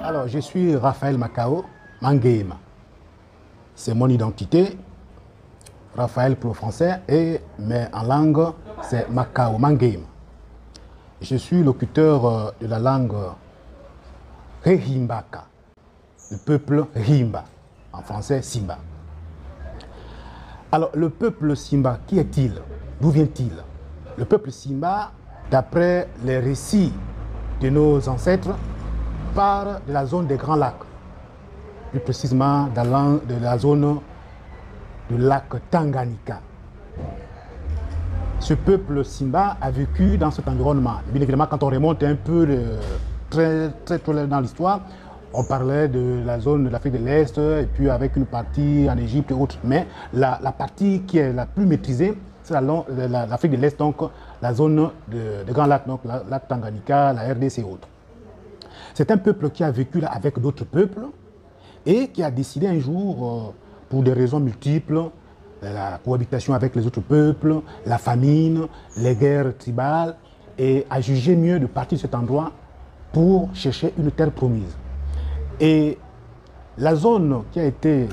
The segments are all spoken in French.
Alors, je suis Raphaël Makao Manguema. C'est mon identité, Raphaël pour le français, mais en langue, c'est Makao Manguema. Je suis locuteur de la langue Rehimbaka, le peuple Himba, en français Simba. Alors, le peuple Simba, qui est-il? D'où vient-il? Le peuple Simba, d'après les récits de nos ancêtres, part de la zone des Grands Lacs, plus précisément de la zone du lac Tanganyika. Ce peuple Simba a vécu dans cet environnement. Bien évidemment, quand on remonte un peu très loin dans l'histoire, on parlait de la zone de l'Afrique de l'Est et puis avec une partie en Égypte et autres. Mais la partie qui est la plus maîtrisée, c'est l'Afrique de l'Est, donc la zone de Grands Lacs, donc la lac Tanganyika, la RDC et autres. C'est un peuple qui a vécu là avec d'autres peuples et qui a décidé un jour, pour des raisons multiples, la cohabitation avec les autres peuples, la famine, les guerres tribales, et a jugé mieux de partir de cet endroit pour chercher une terre promise. Et la zone qui a été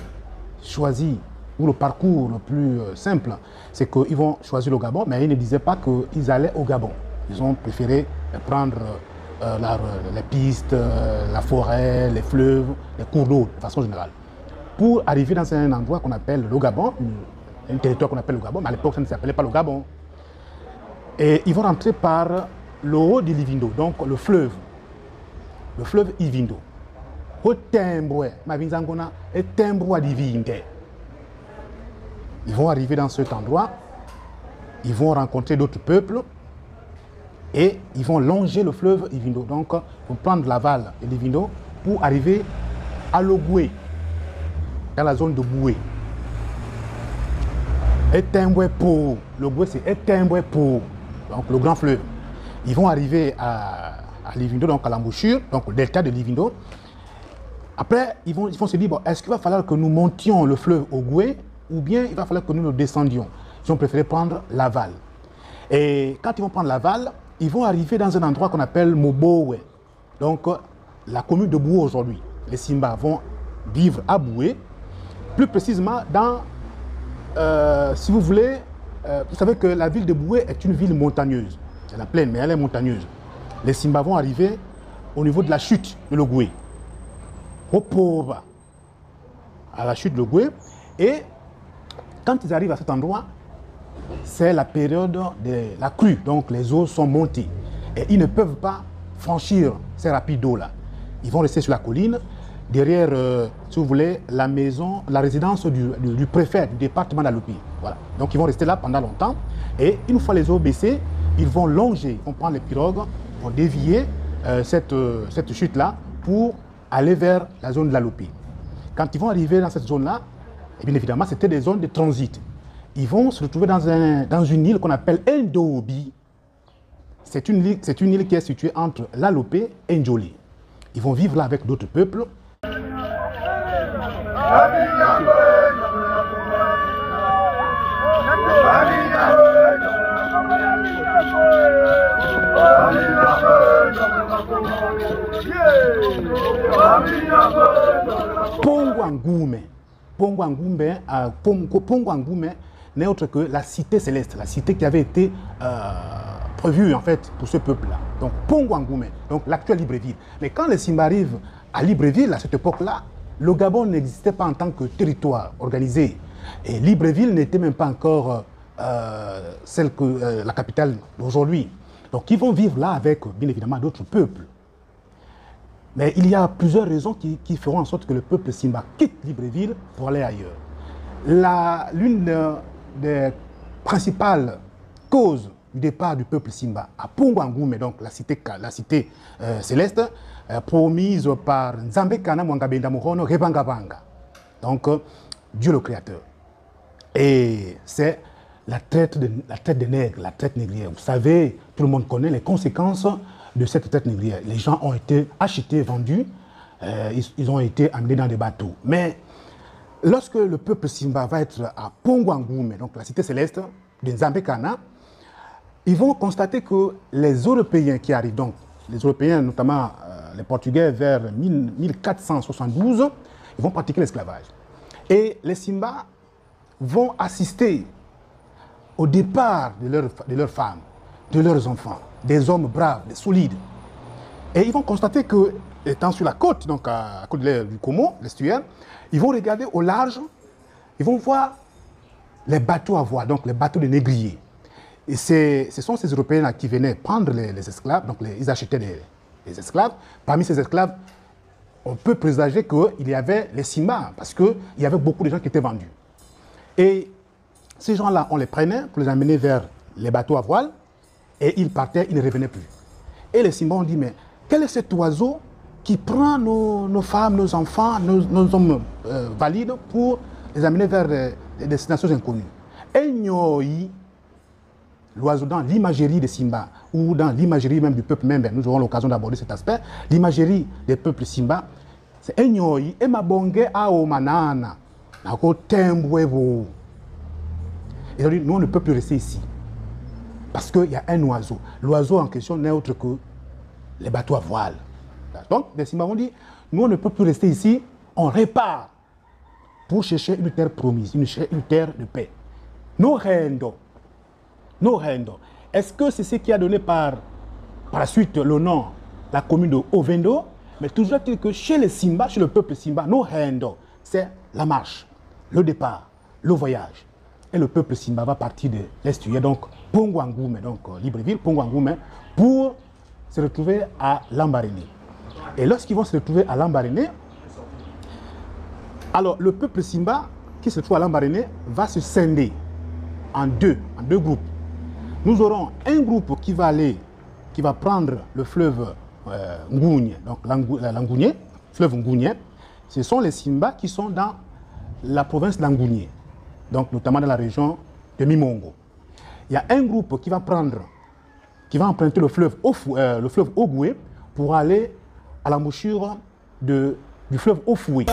choisie, ou le parcours le plus simple, c'est qu'ils vont choisir le Gabon, mais ils ne disaient pas qu'ils allaient au Gabon. Ils ont préféré prendre les pistes, la forêt, les fleuves, les cours d'eau, de façon générale, pour arriver dans un endroit qu'on appelle le Gabon, un territoire qu'on appelle le Gabon, mais à l'époque ça ne s'appelait pas le Gabon. Et ils vont rentrer par le haut du Livindo, donc le fleuve Ivindo. Ils vont arriver dans cet endroit, ils vont rencontrer d'autres peuples, et ils vont longer le fleuve Ivindo. Donc, pour prendre l'aval de l'Ivindo pour arriver à l'Ogoué, dans la zone de Boué. Etemboué-Po, l'Ogoué c'est Etemboué-Po, donc le grand fleuve. Ils vont arriver à l'Ivindo, donc à l'embouchure, donc le delta de l'Ivindo. Après, ils vont se dire, bon, est-ce qu'il va falloir que nous montions le fleuve Ogoué ou bien il va falloir que nous le descendions? Ils ont préféré prendre l'aval. Et quand ils vont prendre l'aval, ils vont arriver dans un endroit qu'on appelle Mobowe, donc la commune de Boué aujourd'hui. Les Simba vont vivre à Boué, plus précisément dans, si vous voulez, vous savez que la ville de Boué est une ville montagneuse. C'est la plaine, mais elle est montagneuse. Les Simba vont arriver au niveau de la chute de l'Ogoué, au pauvre, à la chute de l'Ogoué, et quand ils arrivent à cet endroit, c'est la période de la crue, donc les eaux sont montées. Et ils ne peuvent pas franchir ces rapides d'eau-là. Ils vont rester sur la colline, derrière, si vous voulez, la maison, la résidence du préfet du département d'Alopi. Voilà. Donc ils vont rester là pendant longtemps. Et une fois les eaux baissées, ils vont longer, ils vont prendre les pirogues, ils vont dévier cette chute-là pour aller vers la zone de l'Alopi. Quand ils vont arriver dans cette zone-là, et bien évidemment, c'était des zones de transit. Ils vont se retrouver dans une île qu'on appelle Ndoobi. C'est une île qui est située entre l'Alopé et Njoli. Ils vont vivre là avec d'autres peuples. Pongwangume. Pongwangume n'est autre que la cité céleste, la cité qui avait été prévue en fait pour ce peuple-là. Donc Pongwangume, donc l'actuelle Libreville. Mais quand les Simba arrivent à Libreville, à cette époque-là, le Gabon n'existait pas en tant que territoire organisé. Et Libreville n'était même pas encore celle que la capitale d'aujourd'hui. Donc ils vont vivre là avec, bien évidemment, d'autres peuples. Mais il y a plusieurs raisons qui feront en sorte que le peuple Simba quitte Libreville pour aller ailleurs. L'une des principales causes du départ du peuple Simba à Pongwangume, donc la cité céleste, promise par Nzambe Kana Mwangabenda Muhono Rebangabanga, donc Dieu le Créateur. Et c'est la traite des nègres, la traite négrière. Vous savez, tout le monde connaît les conséquences de cette traite négrière. Les gens ont été achetés, vendus, ils ont été amenés dans des bateaux. Mais lorsque le peuple Simba va être à Pongwangume, donc la cité céleste de Nzambe Kana, ils vont constater que les Européens qui arrivent, donc les Européens, notamment les Portugais, vers 1472, ils vont pratiquer l'esclavage. Et les Simba vont assister au départ de leurs femmes, de leurs enfants, des hommes braves, des solides. Et ils vont constater que, étant sur la côte, donc à côte du Congo, l'estuaire, ils vont regarder au large, ils vont voir les bateaux à voile, donc les bateaux de négriers. Et ce sont ces Européens-là qui venaient prendre les esclaves, donc ils achetaient les esclaves. Parmi ces esclaves, on peut présager qu'il y avait les Simba, parce qu'il y avait beaucoup de gens qui étaient vendus. Et ces gens-là, on les prenait pour les amener vers les bateaux à voile, et ils partaient, ils ne revenaient plus. Et les Simba ont dit, mais quel est cet oiseau qui prend nos femmes, nos enfants, nos hommes valides pour les amener vers des destinations inconnues? Et Nyoi, l'oiseau dans l'imagerie des Simba, ou dans l'imagerie même du peuple Membe, nous aurons l'occasion d'aborder cet aspect, l'imagerie des peuples Simba, c'est Nyoi, et Mabonge Ao Manana, Nako Tembwevo. Ils ont dit, nous on ne peut plus rester ici. Parce qu'il y a un oiseau. L'oiseau en question n'est autre que les bateaux à voile. Donc, les Simba ont dit, nous on ne peut plus rester ici, on répare pour chercher une terre promise, une terre de paix. Nos rendo. Est-ce que c'est ce qui a donné par la suite le nom, la commune de Ovendo? Mais toujours est-il que chez les Simba, chez le peuple Simba, nos rendo, c'est la marche, le départ, le voyage. Et le peuple Simba va partir de l'estuaire, donc Pongwangume, donc Libreville, Pongwangume, pour se retrouver à Lambaréné. Et lorsqu'ils vont se retrouver à Lambaréné, alors le peuple Simba qui se trouve à Lambaréné va se scinder en deux groupes. Nous aurons un groupe qui va prendre le fleuve Ngougne, donc l'Angougne, fleuve Ngougne. Ce sont les Simba qui sont dans la province d'Angougne, donc notamment dans la région de Mimongo. Il y a un groupe qui va emprunter le fleuve Ogoué pour aller à l'embouchure du fleuve Ofoué.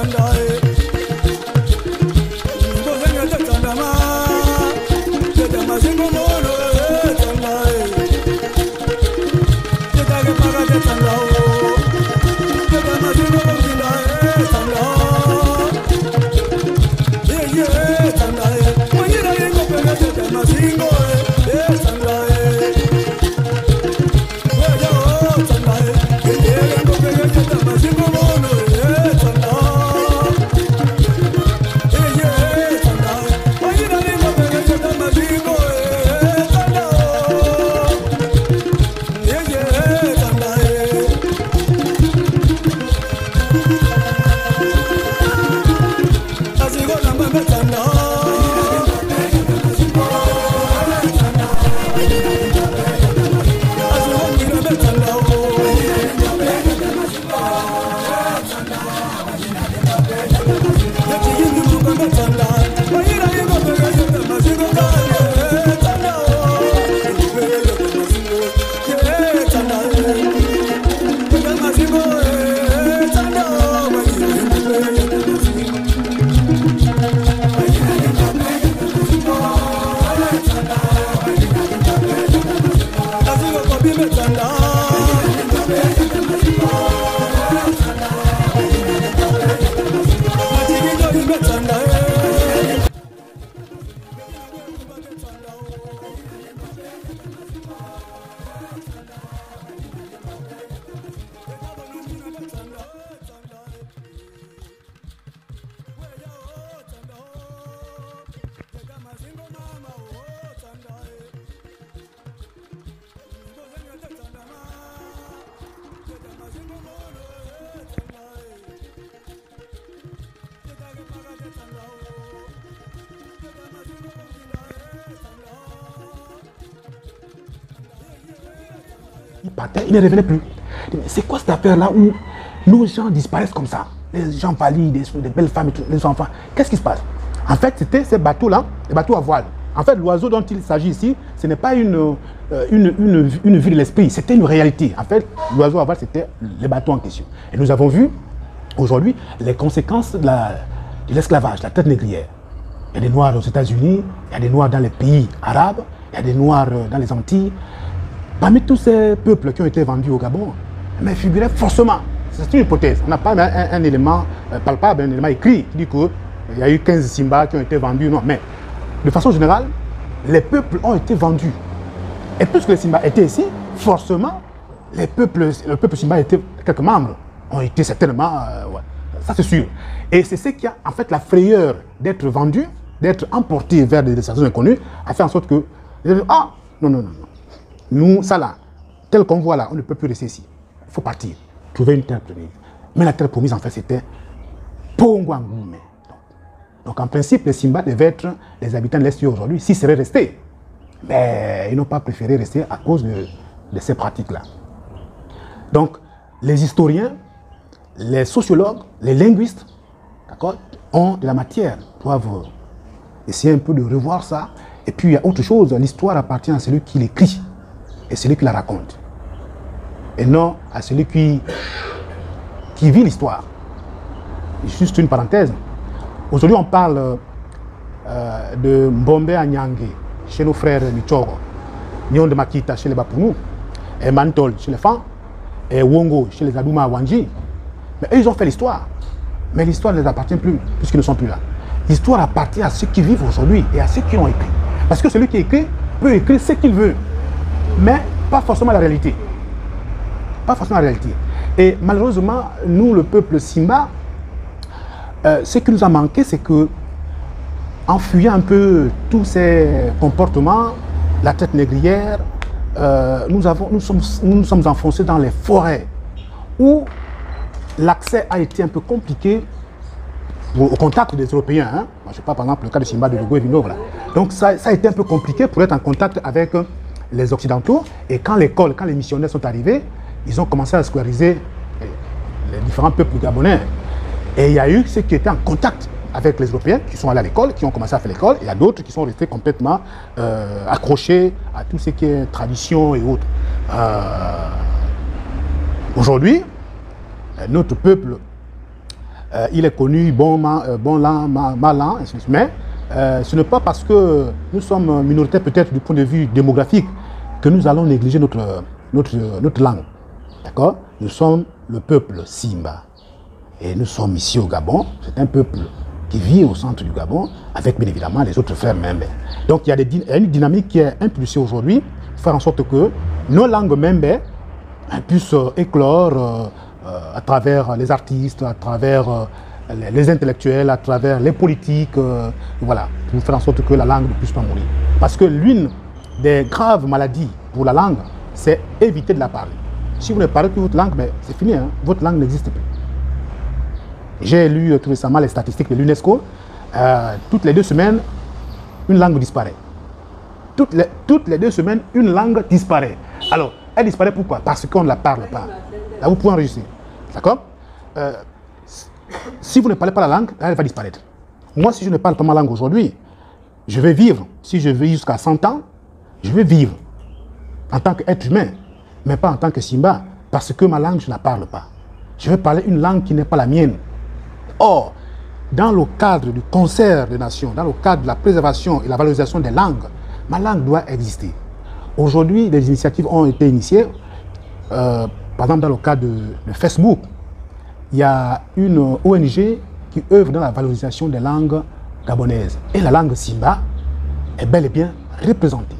ils partaient, ils ne revenaient plus. C'est quoi cette affaire-là où nos gens disparaissent comme ça? Les gens valides, des belles femmes, les enfants. Qu'est-ce qui se passe? En fait, c'était ces bateaux-là, les bateaux à voile. En fait, l'oiseau dont il s'agit ici, ce n'est pas une vue de l'esprit, c'était une réalité. En fait, l'oiseau à voile, c'était les bateaux en question. Et nous avons vu aujourd'hui les conséquences de l'esclavage, la traite négrière. Il y a des Noirs aux États-Unis, il y a des Noirs dans les pays arabes, il y a des Noirs dans les Antilles. Parmi tous ces peuples qui ont été vendus au Gabon, mais figurez forcément, c'est une hypothèse, on n'a pas un élément palpable, un élément écrit qui dit qu'il y a eu 15 Simba qui ont été vendus, non, mais de façon générale, les peuples ont été vendus. Et puisque les Simba étaient ici, forcément, le peuple Simba était, quelques membres ont été certainement, ouais, ça c'est sûr. Et c'est ce qui a en fait la frayeur d'être vendu, d'être emporté vers des destinations inconnues, a fait en sorte que, ah, non, nous, ça là, tel qu'on voit là, on ne peut plus rester ici. Il faut partir, trouver une terre promise. Mais la terre promise, en fait, c'était Pongwangume. Donc, en principe, les Simba devaient être les habitants de l'Est aujourd'hui, s'ils seraient restés. Mais ils n'ont pas préféré rester à cause de ces pratiques-là. Donc, les historiens, les sociologues, les linguistes, ont de la matière, doivent essayer un peu de revoir ça. Et puis, il y a autre chose, l'histoire appartient à celui qui l'écrit et celui qui la raconte. Et non à celui qui vit l'histoire. Juste une parenthèse. Aujourd'hui, on parle de Mbombe à Nyangé, chez nos frères Michogo, Nyon de Makita chez les Bapounou, et Mantol chez les Fans, et Wongo chez les Adouma Wanji. Mais eux, ils ont fait l'histoire. Mais l'histoire ne les appartient plus, puisqu'ils ne sont plus là. L'histoire appartient à ceux qui vivent aujourd'hui et à ceux qui ont écrit. Parce que celui qui écrit peut écrire ce qu'il veut, mais pas forcément la réalité. Pas forcément la réalité. Et malheureusement, nous, le peuple Simba, ce qui nous a manqué, c'est que, en fuyant un peu tous ces comportements, la traite négrière, nous nous sommes enfoncés dans les forêts où l'accès a été un peu compliqué au contact des Européens. Hein. Moi, je sais pas, par exemple, le cas de Simba de Logo et Vino. Voilà. Donc, ça a été un peu compliqué pour être en contact avec les Occidentaux. Et quand les missionnaires sont arrivés, ils ont commencé à scolariser les différents peuples gabonais. Et il y a eu ceux qui étaient en contact avec les Européens, qui sont allés à l'école, qui ont commencé à faire l'école. Il y a d'autres qui sont restés complètement accrochés à tout ce qui est tradition et autres. Aujourd'hui, notre peuple, il est connu, bon lent, mal lent, mais ce n'est pas parce que nous sommes minoritaires peut-être du point de vue démographique que nous allons négliger notre langue. D'accord? Nous sommes le peuple Simba. Et nous sommes ici au Gabon. C'est un peuple qui vit au centre du Gabon, avec bien évidemment les autres frères Membe. Donc il y a une dynamique qui est impulsée aujourd'hui, faire en sorte que nos langues Membe puissent éclore à travers les artistes, à travers les intellectuels, à travers les politiques, voilà, pour faire en sorte que la langue ne puisse pas mourir. Parce que l'une des graves maladies pour la langue, c'est éviter de la parler. Si vous ne parlez plus votre langue, c'est fini, hein, votre langue n'existe plus. J'ai lu tout récemment les statistiques de l'UNESCO. Toutes les 2 semaines, une langue disparaît. Toutes les 2 semaines, une langue disparaît. Alors, elle disparaît pourquoi? Parce qu'on ne la parle pas. Là, vous pouvez enregistrer. D'accord? Si vous ne parlez pas la langue, elle va disparaître. Moi, si je ne parle pas ma langue aujourd'hui, je vais vivre. Si je vis jusqu'à 100 ans, je vais vivre en tant qu'être humain, mais pas en tant que Simba, parce que ma langue, je ne la parle pas. Je vais parler une langue qui n'est pas la mienne. Or, dans le cadre du concert des nations, dans le cadre de la préservation et la valorisation des langues, ma langue doit exister. Aujourd'hui, des initiatives ont été initiées. Par exemple, dans le cadre de Facebook, il y a une ONG qui œuvre dans la valorisation des langues gabonaises. Et la langue Simba est bel et bien représentée.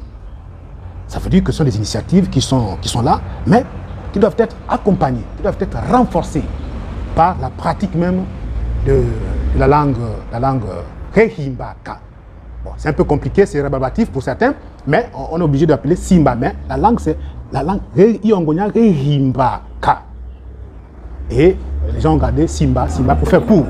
Ça veut dire que ce sont des initiatives qui sont là, mais qui doivent être accompagnées, qui doivent être renforcées par la pratique même de la langue Rehimbaka. Bon, c'est un peu compliqué, c'est rébarbatif pour certains, mais on est obligé d'appeler Simba. Mais la langue, c'est la langue Rehimbaka. Et les gens ont gardé Simba pour faire court.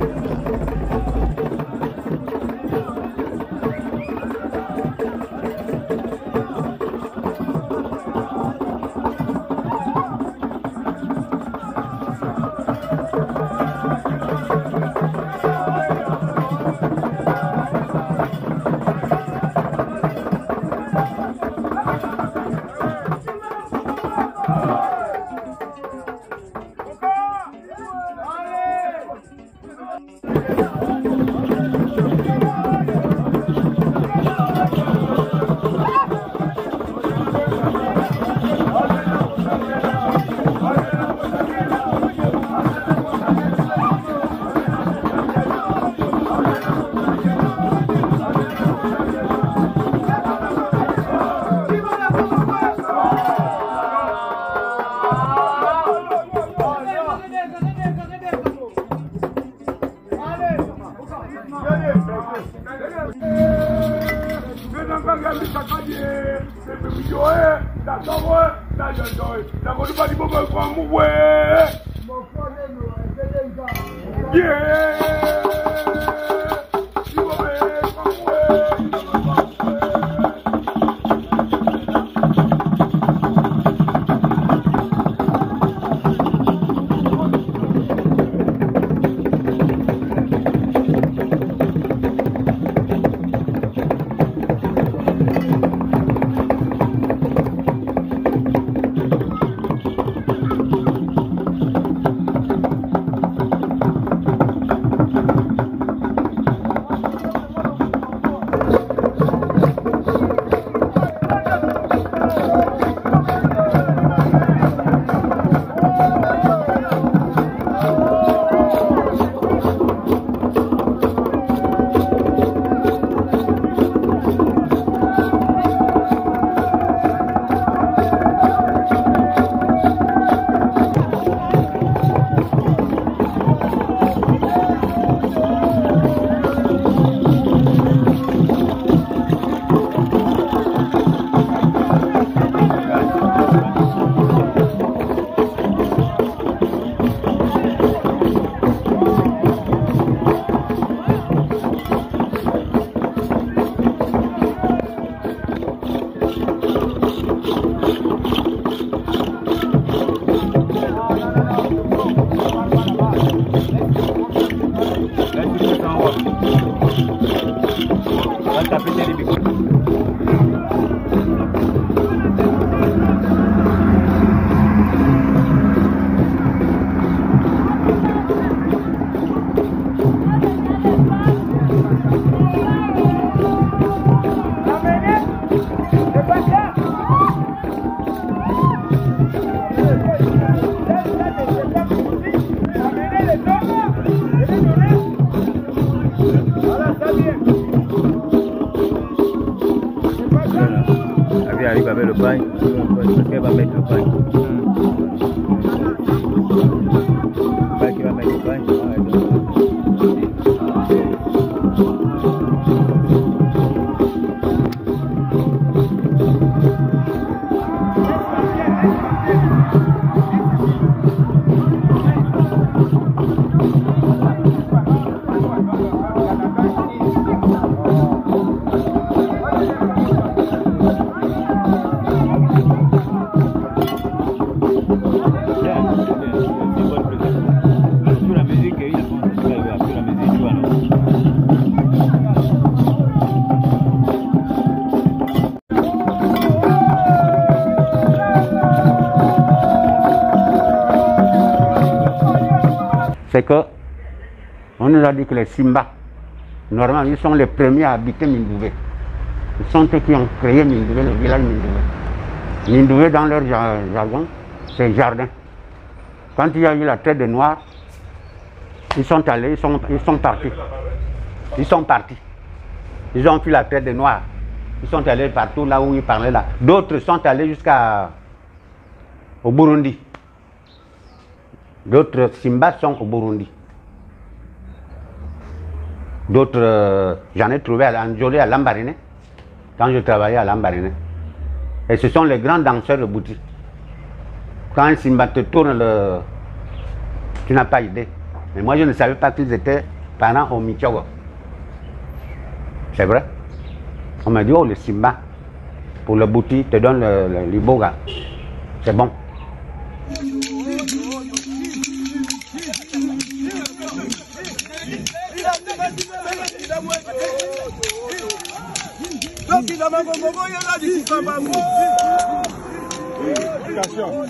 Arrive avec le bail, quelqu'un va mettre le bail. Le bail qui va mettre le bail. C'est que on nous a dit que les Simba, normalement, ils sont les premiers à habiter Mindouvé. Ils sont eux qui ont créé Mindouvé, le village Mindouvé. Mindouvé, dans leur jargon, c'est jardin. Quand il y a eu la traite des Noirs, ils sont allés, ils sont partis. Ils sont partis. Ils ont pris la traite des Noirs. Ils sont allés partout là où ils parlaient là. D'autres sont allés jusqu'au Burundi. D'autres Simba sont au Burundi. D'autres, j'en ai trouvé à Njolé, à Lambaréné, quand je travaillais à Lambaréné. Et ce sont les grands danseurs de Bouti. Quand un Simba te tourne le... Tu n'as pas idée. Mais moi, je ne savais pas qu'ils étaient parents au Michogo. C'est vrai. On m'a dit, oh, le Simba, pour le Bouti, te donne le Liboga. C'est bon. Attention.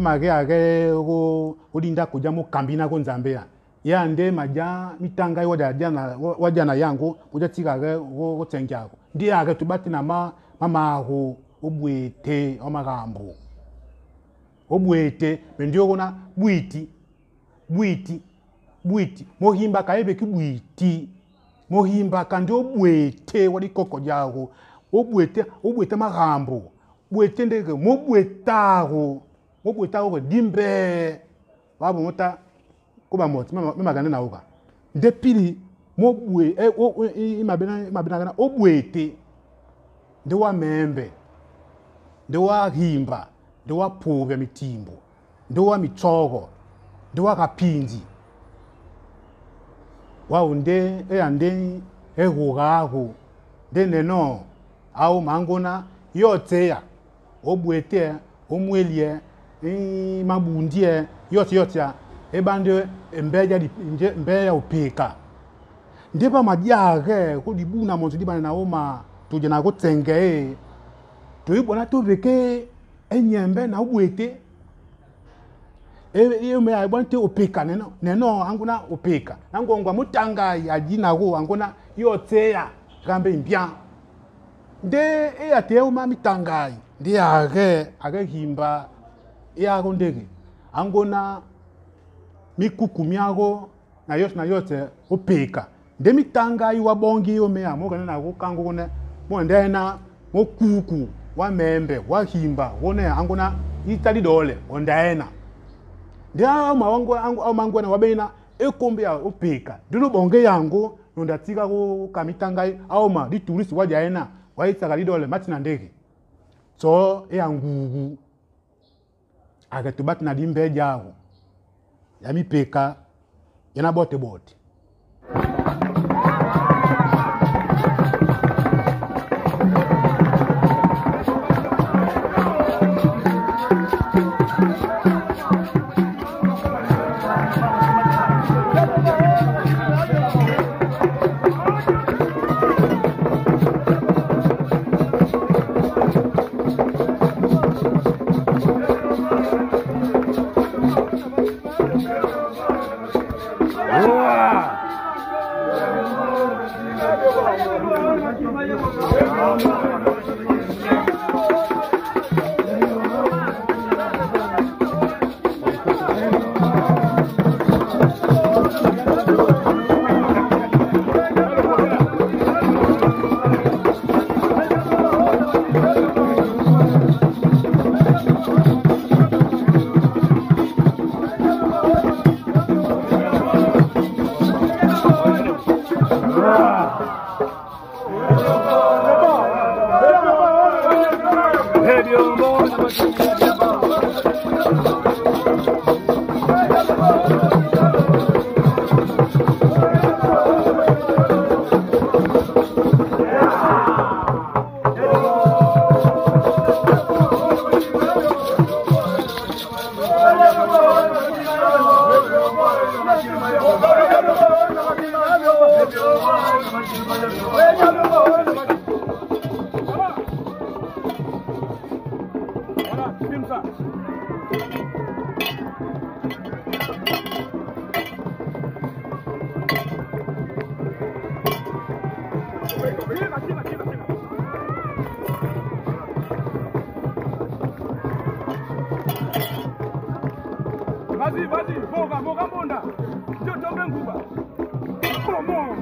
Mage age odinda kuja mu kambina ko Nzambia ya nde maja mitanga wajana yango kuja tigage go tsengyako ndi age tubati na mama ho obwete amagambo obwete bendio kona bwiti mohimba kaebe ki bwiti mohimba kandi obwete wali koko jago obwete magambo bwete ndege mobwetago ko dimbe wabo mota kuba moti magana na uka ndepili mobwe imabina gana obwete de wa membe de wa himba de wa pove mitimbo de wa mitsogo de wa kapinzi wa unde ande egogago de neno au mangona yoteya obwete omwelie mabundie yotia ebande mbeya opeka ndeba madiare ko dibuna monzo dibana na oma tujana ko tsenge to ibona to beke enyembe na ubwete iyo me ayibonte opeka neno anguna opeka nangongwa mutanga ya jina go angona yotseya gambe mbia nde eyate uma mitangai ndi age himba ya kondege angona mikuku miago na yote opeka nde mitangai wa bongi yo me amogana na go kango kone mo ndena mo kuku wa membe wa himba wone angona itali dole ondaena ndia mangu na wabena ekombe ya opeka ndilo bonge yango nondatika ko kamitangai aoma di tourist wajaena waitaka lidole matina ndege so yangugu agatubati na dimbe jago ya mipeka yana bote Vas-y, Moga, Monda. Je tombe un coup. Comment?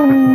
Boum.